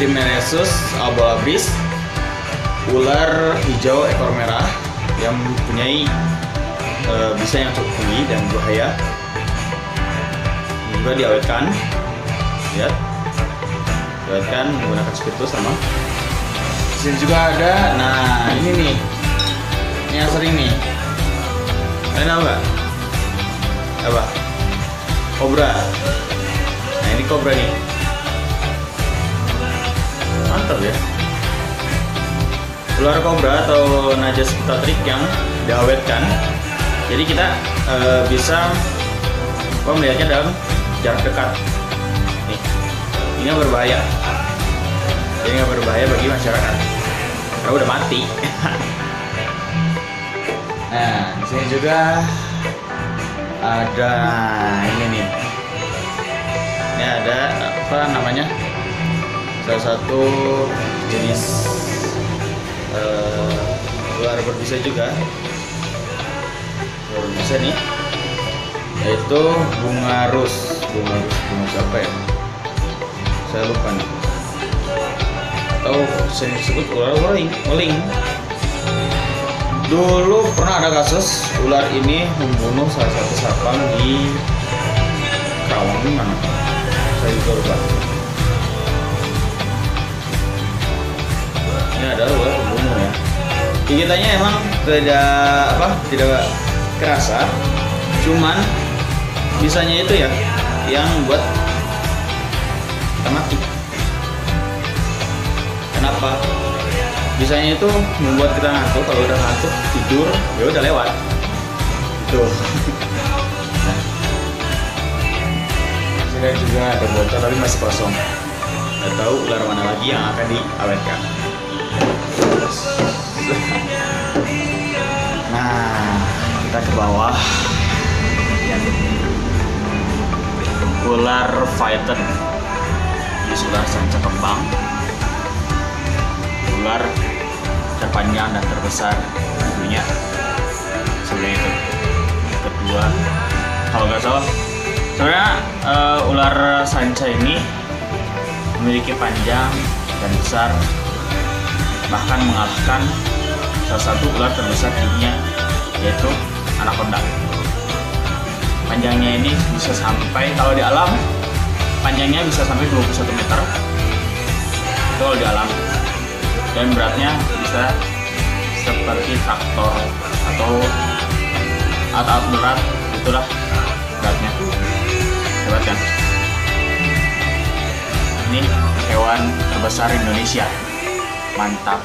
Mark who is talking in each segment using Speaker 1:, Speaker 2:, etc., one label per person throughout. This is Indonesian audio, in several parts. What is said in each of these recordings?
Speaker 1: Epimenesus albolabris, ular hijau ekor merah yang mempunyai bisa yang cukup tinggi dan berbahaya. Ini juga diawetkan, lihat, diawetkan menggunakan spiritus sama. Di sini juga ada, nah ini nih, ini yang sering nih. Kalian tahu nggak? Apa? Kobra. Nah ini kobra nih. Mantap ya. Ular kobra atau Najas petatrix yang diawetkan. Jadi kita bisa melihatnya dalam jarak dekat. Nih, ini nggak berbahaya. Ini nggak berbahaya bagi masyarakat. Karena udah mati. Nah, di sini juga ada ini nih. Ini ada apa namanya? Salah satu jenis ular berbisa juga. Berbisa nih, yaitu bunga siapa ya? Saya lupa nih. Atau sering disebut ular weling. Dulu pernah ada kasus ular ini membunuh salah satu sapam di Karawang mana? Saya juga lupa. Ini adalah ular pembunuh ya. Gigitannya emang tidak kerasa, cuman bisanya itu ya yang buat kita mati. Kenapa? Bisanya itu membuat kita ngantuk. Kalau udah ngantuk tidur ya udah lewat itu. Nah, sini juga ada botol tapi masih kosong. Nggak tahu ular mana lagi yang akan diawetkan. Nah, kita ke bawah. Ular python, ini ular sanca kembang, ular terpanjang dan terbesar di dunia. Sebenarnya itu kedua, kalau nggak salah. Sebenarnya ular sanca ini memiliki panjang dan besar, bahkan mengalahkan salah satu ular terbesar di dunia, yaitu anaconda. Panjangnya ini bisa sampai, kalau di alam panjangnya bisa sampai 21 meter itu kalau di alam, dan beratnya bisa seperti traktor atau alat berat, itulah beratnya. Hebat kan? Ini hewan terbesar Indonesia. Mantap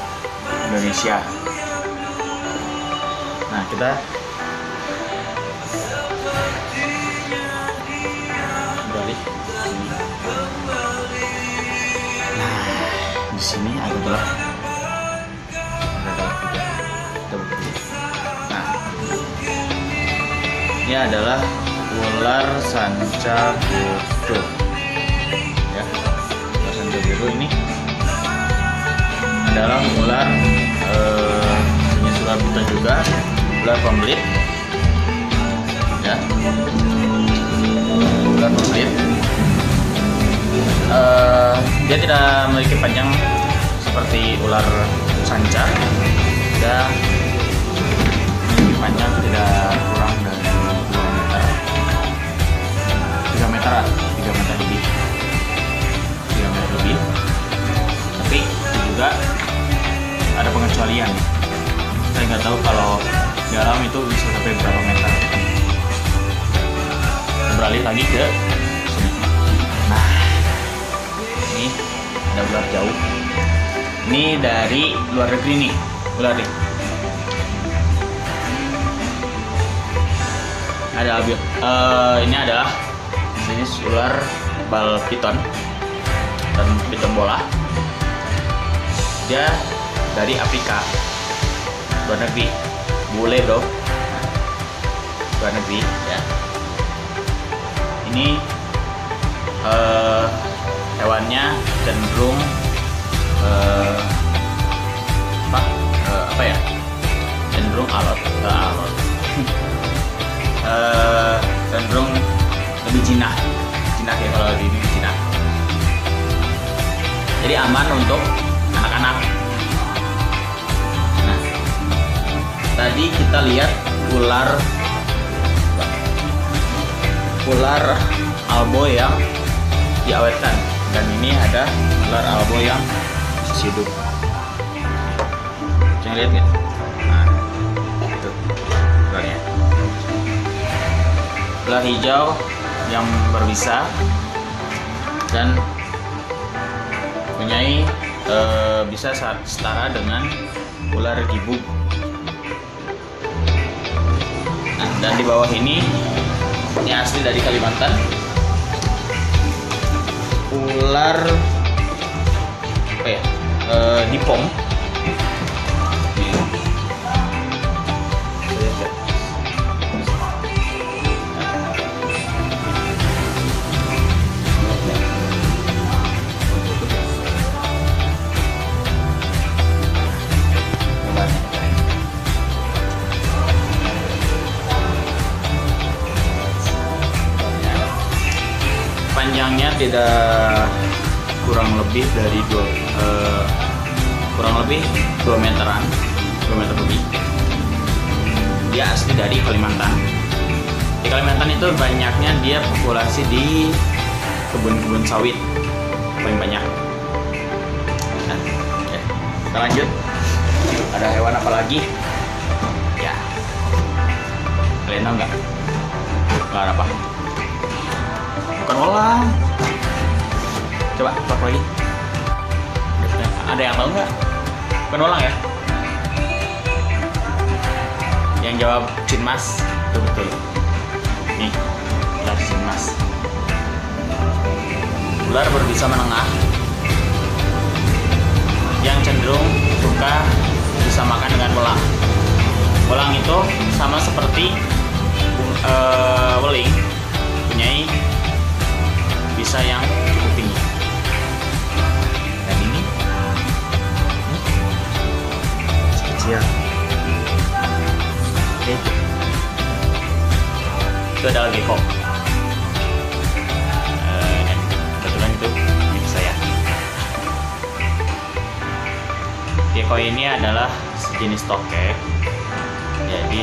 Speaker 1: Indonesia. Nah, kita balik. Nah, di sini ada gelap. Nah, ini adalah ular sanca biru. Ya, ular sanca biru ini adalah ular jenis ular piton juga, ular pembelit. Ya, ular pembelit. Dia tidak memiliki panjang seperti ular sanca. Dia memiliki panjang tidak kurang dari 2 meter, 3 meteran, 3 meter lebih, 3 meter lebih. Tapi itu juga ada pengecualian. Saya nggak tahu kalau di alam itu bisa sampai berapa meter. Beralih lagi ke sini. Nah, ini ada ular jauh. Ini dari luar negeri nih, ular nih. Ada ini adalah jenis ular bal piton dan piton bola. Dia dari Afrika, luar negeri, bule bro, luar negeri ya. Ini hewannya cenderung apa ya? Cenderung alot, cenderung lebih jinak ya kalau di ini jinak. jadi aman untuk anak-anak. Nah, tadi kita lihat ular albo yang diawetkan, dan ini ada ular albo yang hidup. Bisa lihat nggak? Nah, itu ularnya. Ular hijau yang berbisa dan mempunyai bisa setara dengan ular gibug. Nah, dan di bawah ini asli dari Kalimantan, ular apa ya, dipom. Panjangnya tidak kurang lebih dari 2 meteran, 2 meter lebih. Dia asli dari Kalimantan. Di Kalimantan itu banyaknya dia populasi di kebun-kebun sawit paling banyak. Nah, oke. Kita lanjut. Ada hewan apa lagi? Ya, kalian tahu nggak? Ular apa? Bukan ular. Coba tebak lagi. Ada yang tahu nggak? Bukan ulang ya? Yang jawab cinmas. Itu betul. Nih, ular cinmas. Ular berbisa menengah yang cenderung suka disamakan dengan welang. Welang itu sama seperti weling, punyai bisa yang cukup tinggi. Dan ini kecil. Oke. Itu adalah gecko. Dan kebetulan itu milik saya. Gecko ini adalah sejenis tokek. Jadi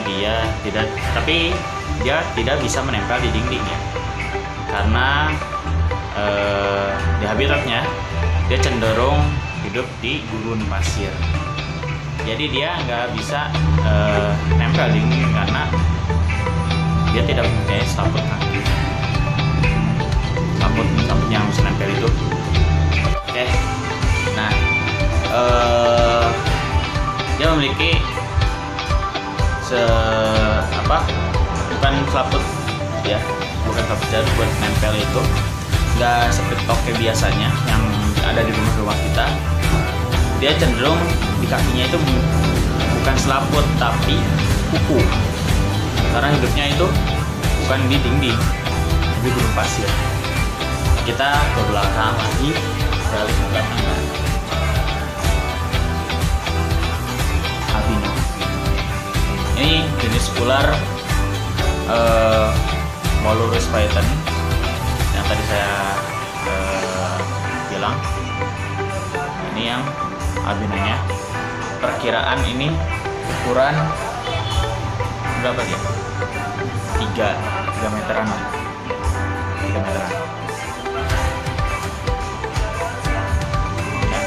Speaker 1: dia tidak bisa menempel di dinding ya. Karena di habitatnya dia cenderung hidup di gurun pasir. Jadi dia nggak bisa nempel di dinding karena dia tidak mempunyai selaput kaki. Selaput yang bisa nempel itu. Oke. Nah, dia memiliki bukan selaput ya, bukan selaput jadi buat nempel itu. Nggak seperti toke biasanya yang ada di rumah-rumah kita. Dia cenderung di kakinya itu bukan selaput tapi kuku, karena hidupnya itu bukan di dinding tapi gurun pasir. Kita ke belakang lagi, balik ke belakang lagi. Albino ini jenis ular Molurus python yang tadi saya bilang. Ini yang albinonya. Perkiraan ini ukuran berapa dia? 3 meteran lah. 3 meteran. Ya.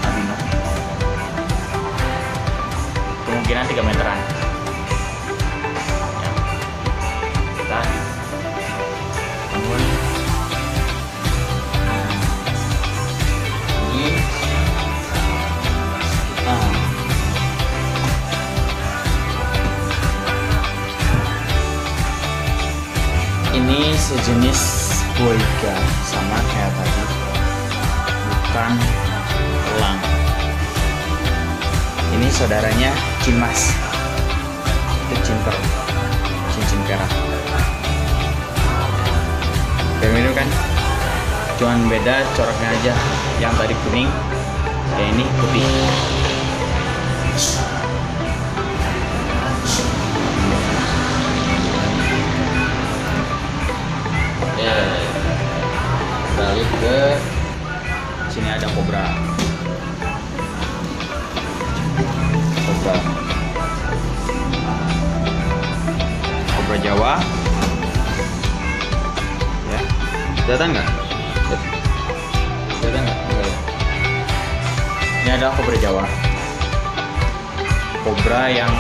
Speaker 1: Albino. Kemungkinan 3 meteran. Ini sejenis boiga, sama kayak tadi, bukan elang. Ini saudaranya cinmas, itu cinper, cincin perak. Mirip kan? Cuman beda coraknya aja. Yang tadi kuning, ya ini putih. Ya, udah beralih ke sini, ada kobra. Kobra Jawa. Ya, kelihatan nggak? Kelihatan nggak? Enggak ya? Ini ada kobra Jawa. Kobra yang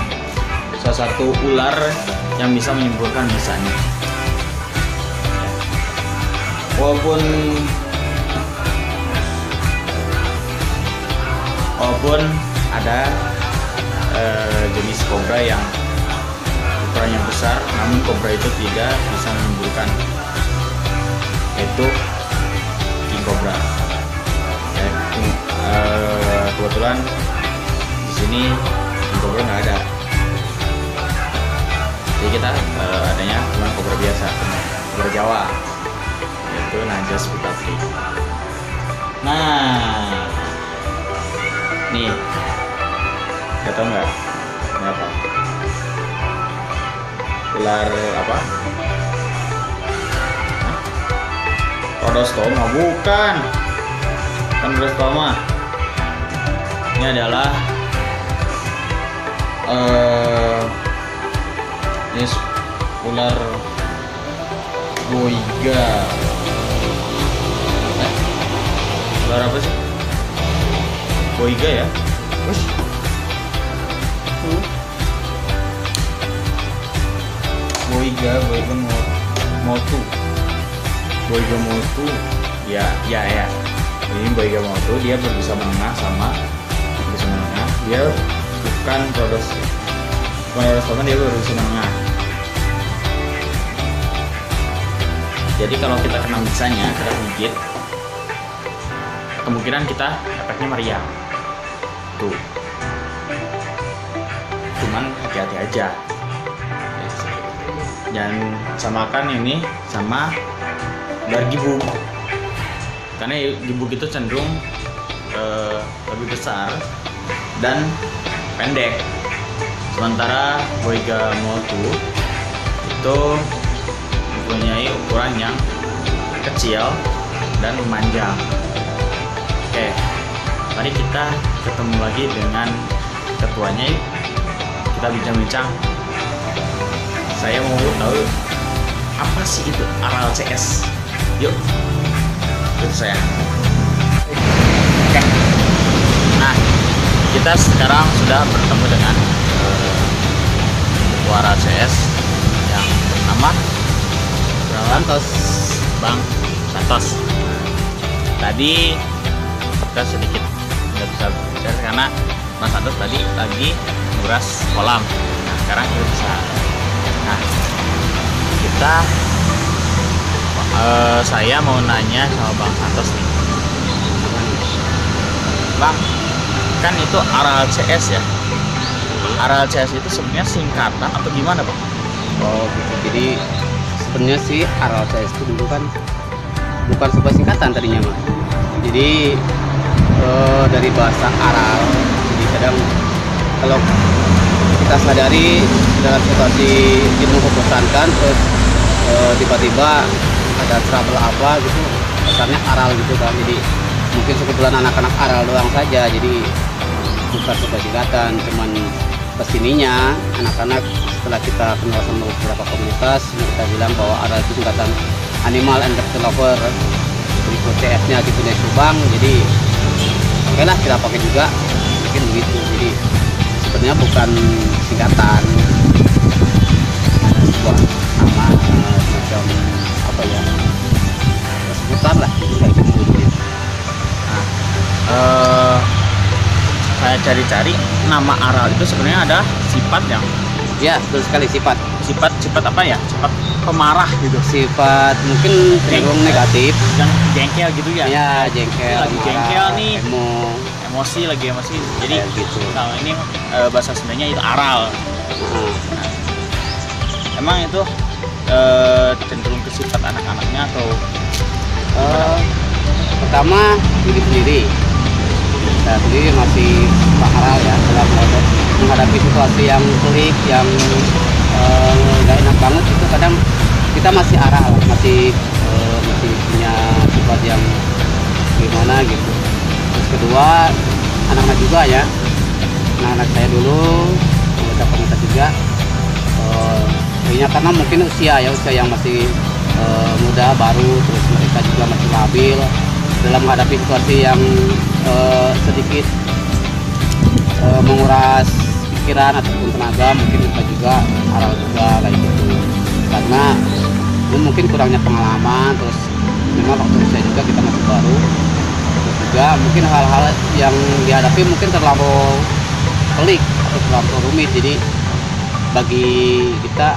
Speaker 1: salah satu ular yang bisa menimbulkan bisanya. Walaupun ada jenis kobra yang ukurannya besar, namun kobra itu tidak bisa menimbulkan, yaitu king cobra. Kebetulan di sini king cobra nggak ada, jadi kita adanya cuma kobra biasa, kobra Jawa, yaitu Najas putati. Nah, nih, nggak tahu nggak ini apa? Ular apa? Rhodostoma? Bukan Rhodostoma. Ini adalah ini ular boiga. Ular apa sih? Boiga ya? Boiga motu. Boiga motu. Ya. Ini Boiga motu, dia berbisa menengah sama berbisa menengah. Dia bukan Rhodostoma, dia berbisa menengah. Jadi kalau kita kena bisanya, kita gigit, kemungkinan kita efeknya meriang. Tuh. Cuman hati-hati aja. Jangan samakan ini sama ular gibug, karena gibug itu cenderung lebih besar dan pendek, sementara Boiga motu itu mempunyai ukuran yang kecil dan memanjang. Oke, mari kita ketemu lagi dengan ketuanya, yuk kita bincang-bincang. Saya mau tahu apa sih itu Aral CS. Yuk, ikut saya. Oke. Nah, kita sekarang sudah bertemu dengan Ketua Aral CS yang bernama Santos, Bang Santos. Tadi kita sedikit nggak bisa bicara karena Mas Santos tadi lagi nguras kolam. Nah, sekarang kita bisa. Nah, saya mau nanya sama Bang Santos nih. Bang, kan itu Aral CS ya? Aral CS itu sebenarnya singkatan atau gimana, Bang?
Speaker 2: Oh gitu. Jadi sebenarnya sih Aral CS itu dulu kan bukan sebuah singkatan tadinya, Mas. Jadi dari bahasa aral. Jadi kadang kalau kita sadari dalam situasi kita membosankan, terus tiba-tiba ada trouble apa gitu, dasarnya aral gitu kan. Jadi mungkin sekumpulan anak-anak aral doang saja, jadi bukan sebuah singkatan. Cuman kesininya anak-anak setelah kita kenal sama beberapa komunitas, kita bilang bahwa aral itu singkatan Animal and Reptile Lover, berikut CS-nya gitu dari Subang. Jadi oke lah, kita pakai juga, mungkin begitu. Jadi sebenarnya bukan singkatan, sebuah nama semacam apa ya, sebutan lah gitu, kayak gitu.
Speaker 1: Nah, saya cari-cari nama aral itu sebenarnya ada sifat yang,
Speaker 2: ya betul sekali, sifat
Speaker 1: apa ya, sifat pemarah gitu,
Speaker 2: sifat mungkin cenderung negatif,
Speaker 1: dan jengkel gitu ya.
Speaker 2: Ya jengkel,
Speaker 1: lagi jengkel nih,
Speaker 2: emosi,
Speaker 1: lagi emosi, jadi
Speaker 2: gitu.
Speaker 1: Kalau ini bahasa Sundanya itu aral. Nah, emang itu cenderung ke sifat anak-anaknya atau
Speaker 2: pertama diri sendiri. Saya sendiri masih aral ya, dalam menghadapi situasi yang pelik, yang nggak enak banget itu, kadang kita masih aral, masih punya sifat yang kedua anak-anak juga ya, anak-anak saya dulu anggota komunitas juga. Karena mungkin usia yang masih muda baru, terus mereka juga masih labil dalam menghadapi situasi yang sedikit menguras pikiran ataupun tenaga. Mungkin kita juga aral juga kayak gitu, karena mungkin kurangnya pengalaman, terus memang waktu usia juga kita masih baru, terus juga mungkin hal-hal yang dihadapi mungkin terlalu pelik atau terlalu rumit, jadi bagi kita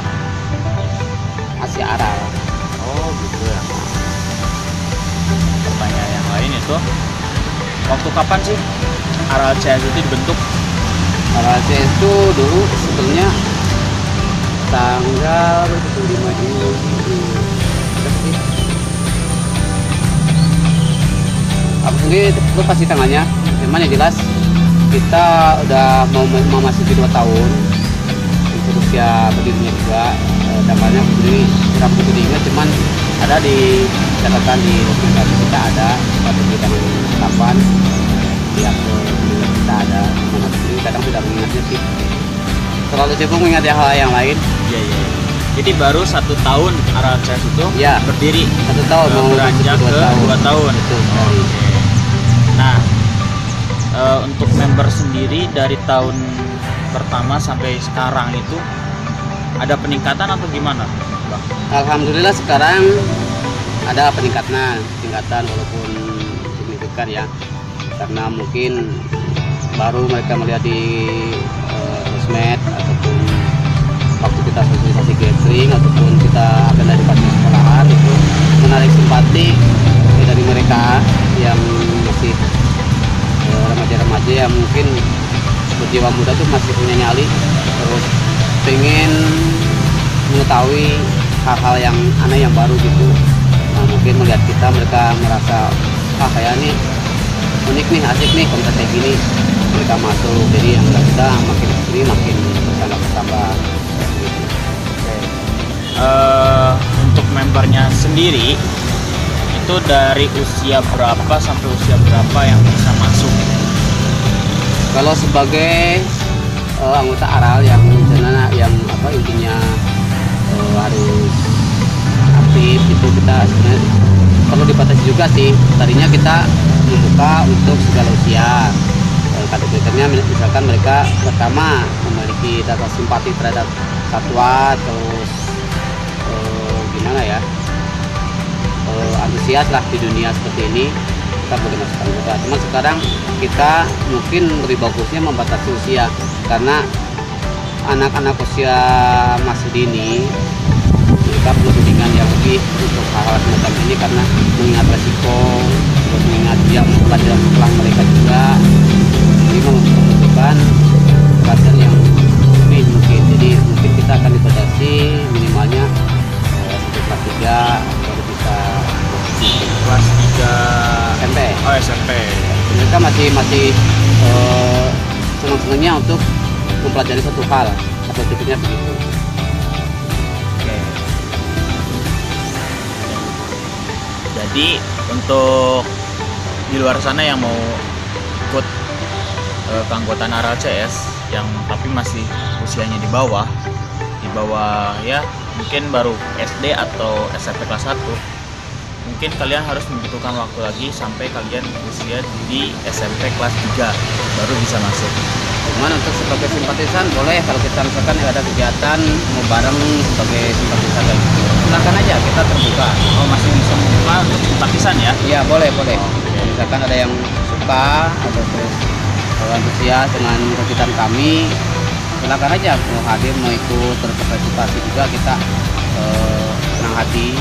Speaker 2: masih aral.
Speaker 1: Oh gitu ya. Pertanyaan yang lain itu, waktu kapan sih Aral CS itu dibentuk?
Speaker 2: Aral CS itu dulu sebenarnya tanggal 5 Juli. Aku sendiri itu pasti tanggalnya, cuman yang jelas kita udah mau memasuki 2 tahun untuk usia berdirinya juga. Tanggalnya sendiri kurang begitu diingat, cuman ada di catatan di dokumentasi kita ada pada di tanggal kapan di akte kita ada. Mana sendiri kadang tidak mengingatnya sih, terlalu sibuk mengingat hal yang lain.
Speaker 1: Iya iya. Jadi baru 1 tahun Aral CS itu
Speaker 2: Ya,
Speaker 1: berdiri.
Speaker 2: 1 tahun mau
Speaker 1: beranjak
Speaker 2: masuk
Speaker 1: ke 2 tahun.
Speaker 2: Betul sekali.
Speaker 1: Oke. Nah, untuk member sendiri dari tahun pertama sampai sekarang itu ada peningkatan atau gimana, Bang?
Speaker 2: Alhamdulillah sekarang ada peningkatan walaupun signifikan ya, karena mungkin baru mereka melihat di sosmed ataupun waktu kita sosialisasi gathering ataupun kita agenda di sekolahan, itu menarik simpati dari mereka yang masih remaja-remaja yang mungkin berjiwa muda tuh masih punya nyali, terus pengen mengetahui hal-hal yang aneh yang baru gitu. Nah, mungkin melihat kita mereka merasa kayak ini unik nih, asik nih komunitas kayak gini, mereka masuk, jadi yang kita makin kesini makin bertambah gitu.
Speaker 1: Untuk membernya sendiri itu dari usia berapa sampai usia berapa yang bisa masuk?
Speaker 2: Kalau sebagai anggota Aral yang intinya harus aktif itu, kita sebenarnya perlu dibatasi juga sih. Tadinya kita membuka untuk segala usia. Kategorinya misalkan mereka pertama memiliki data simpati terhadap satwa, terus gimana ya, antusias lah di dunia seperti ini, kita boleh masukkan juga. Cuman sekarang kita mungkin lebih bagusnya membatasi usia, karena anak-anak usia masih dini mereka perlu bimbingan yang lebih untuk hal-hal semacam ini, karena mengingat resiko, terus mengingat pelajaran sekolah mereka juga. Jadi membutuhkan perhatian yang lebih mungkin. Jadi mungkin kita akan dibatasi minimalnya sampai kelas 3 baru bisa
Speaker 1: Kelas 3
Speaker 2: SMP.
Speaker 1: Oh, SMP.
Speaker 2: Mereka masih senang-senangnya untuk mempelajari satu hal atau tipenya begitu.
Speaker 1: Oke. Jadi untuk di luar sana yang mau ikut keanggotaan Aral CS yang tapi masih usianya di bawah ya mungkin baru SD atau SMP kelas 1, mungkin kalian harus membutuhkan waktu lagi sampai kalian usia di SMP kelas 3 baru bisa masuk.
Speaker 2: Cuman untuk sebagai simpatisan boleh, kalau kita misalkan ada kegiatan mau bareng sebagai simpatisan kayak gitu, silakan aja, kita terbuka.
Speaker 1: Oh, masih bisa membuka untuk simpatisan ya?
Speaker 2: Iya, boleh.
Speaker 1: Oke.
Speaker 2: Misalkan ada yang suka atau terus antusias dengan kegiatan kami, silakan aja mau hadir, mau ikut berpartisipasi juga, kita senang hati.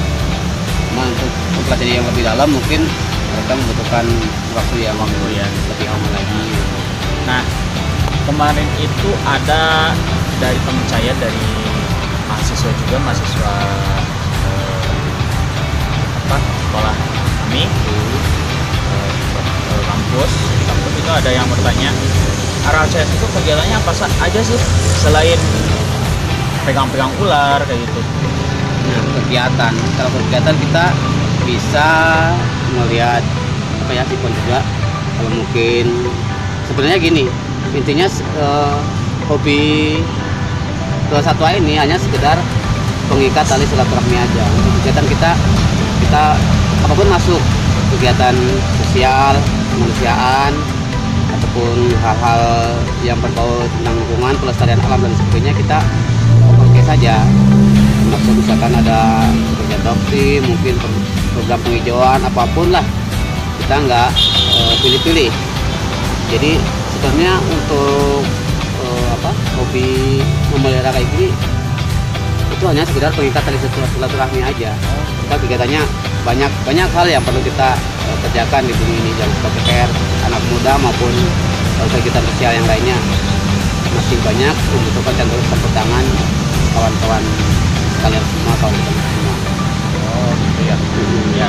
Speaker 2: Cuma untuk mempelajari yang lebih dalam mungkin mereka membutuhkan waktu yang lebih lama lagi.
Speaker 1: Nah, kemarin itu ada dari teman saya, dari mahasiswa juga, mahasiswa sekolah kami kampus itu ada yang bertanya, Aral CS itu kegiatannya apa aja sih selain pegang-pegang ular kayak gitu?
Speaker 2: Nah, kalau kegiatan kita bisa melihat sipon juga, Kalau mungkin sebenarnya gini, intinya hobi kesatwa ini hanya sekedar pengikat tali silaturahmi aja. Untuk kegiatan kita apapun masuk, kegiatan sosial, kemanusiaan, ataupun hal-hal yang berbau tentang lingkungan, pelestarian alam dan sebagainya, kita oke saja. Maksud misalkan ada kerja bakti, mungkin program penghijauan, apapun lah, kita nggak pilih-pilih. Jadi sebenarnya untuk hobi memelihara kayak gini itu hanya sekedar pengikat tali silaturahmi aja. Kita kegiatannya banyak hal yang perlu kita kerjakan di bumi ini, jangan sebagai PR anak muda maupun kegiatan sosial yang lainnya masih banyak membutuhkan campur tangan kawan-kawan sekalian semua, kawan-kawan semua.
Speaker 1: Oh gitu ya. Ya.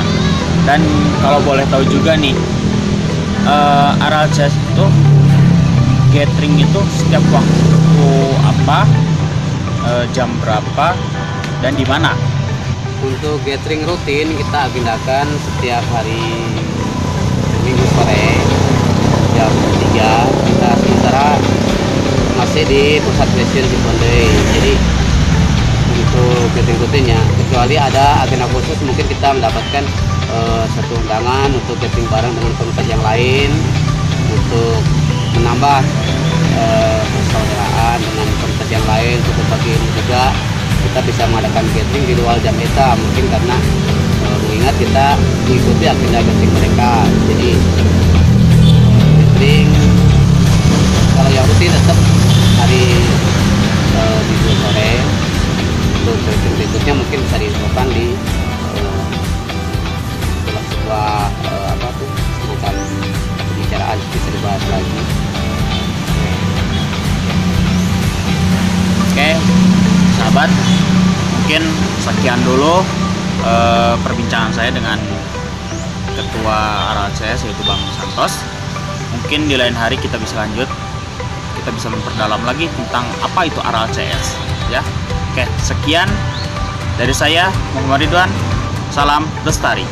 Speaker 1: Dan kalau boleh tahu juga nih, Aral CS itu gathering itu setiap waktu apa, jam berapa, dan di mana?
Speaker 2: Untuk gathering rutin kita agendakan setiap hari Minggu sore jam 3. Kita sementara masih di pusat fashion Cikonde. Jadi untuk gathering rutinnya, kecuali ada agenda khusus, mungkin kita mendapatkan satu undangan untuk gathering bareng dengan komunitas yang lain untuk menambah persaudaraan dengan komunitas yang lain. Untuk berbagi ini juga kita bisa mengadakan gathering di luar jam ETA, mungkin karena mengingat kita mengikuti agenda gathering mereka. Jadi gathering kalau yang rutin tetap hari Minggu sore. Untuk gathering berikutnya mungkin bisa dilakukan di sebuah semacam pembicaraan, bisa dibahas lagi.
Speaker 1: Oke, sahabat, mungkin sekian dulu perbincangan saya dengan Ketua Aral CS yaitu Bang Santos. Mungkin di lain hari kita bisa lanjut, kita bisa memperdalam lagi tentang apa itu Aral CS ya. Oke, sekian dari saya Muhammad Ridwan. Salam lestari.